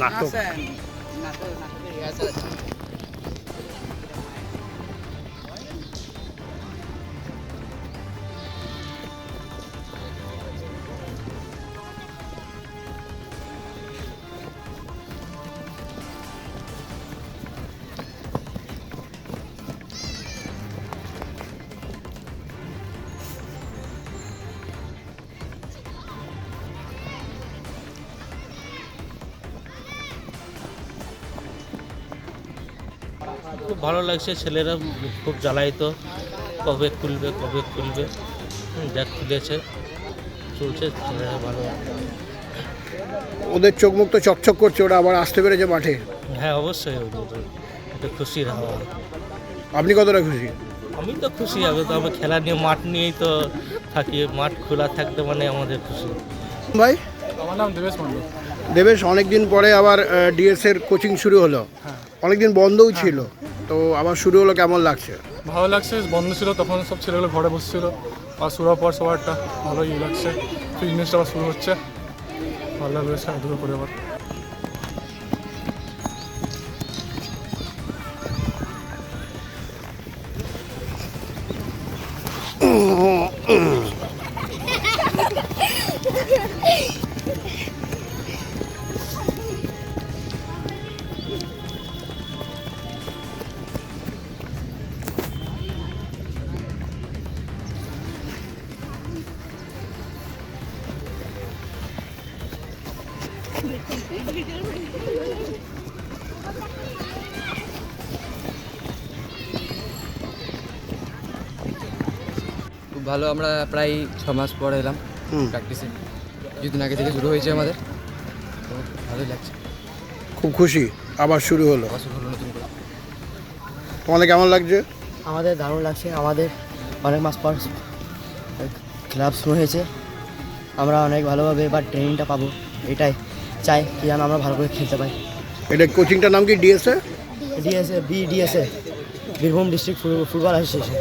নাটক। খুব ভালো লাগছে, ছেলেরা খুব জ্বালাইত, কবে খুলবে দেখ খুলেছে, চলছে, ছেলেরা ভালো। ওদের চোখ মুখ তো চকচক করছে, ওরা আবার আসতে পেরেছে মাঠে। হ্যাঁ অবশ্যই, এটা খুশির হাওয়া। আপনি কতটা খুশি? আমি তো খুশি, আমি তো আমার খেলা নিয়ে মাঠ নিয়েই তো থাকি, মাঠ খোলা থাকতে মানে আমাদের খুশি। ভাই, আমার নাম দেবেশ মন্ডল। দেবেশ, অনেকদিন পরে আবার ডিএস এর কোচিং শুরু হলো। অনেকদিন বন্ধও ছিল, তো আবার শুরু হলো, কেমন লাগছে? ভালো লাগছে, বন্ধ ছিল তখন, সব ছেলেগুলো ঘরে বসছিল, আর শুরু হওয়ার পর সবার একটা ভালোই লাগছে, ফিটনেসটা আবার শুরু হচ্ছে, ভালো লাগবে খেলাধুলো করে আবার। খুব ভালো, আমরা প্রায় 6 মাস পর এলাম প্র্যাকটিসে, কিছুদিন আগে থেকে শুরু হয়েছে আমাদের, তো ভালোই লাগছে। খুব খুশি, আবার শুরু হলো। আবার শুরু হলো নতুন করে। তোমাদের কেমন লাগছে? আমাদের দারুণ লাগছে, আমাদের অনেক মাস পর ক্লাব শুরু হয়েছে, আমরা অনেক ভালোভাবে এবার ট্রেনিংটা পাবো, এটাই চাই কি যেন আমরা ভালো করে খেলতে পাই। এটা কোচিংটার নাম কি, DS A? DSA Birbhum district football association.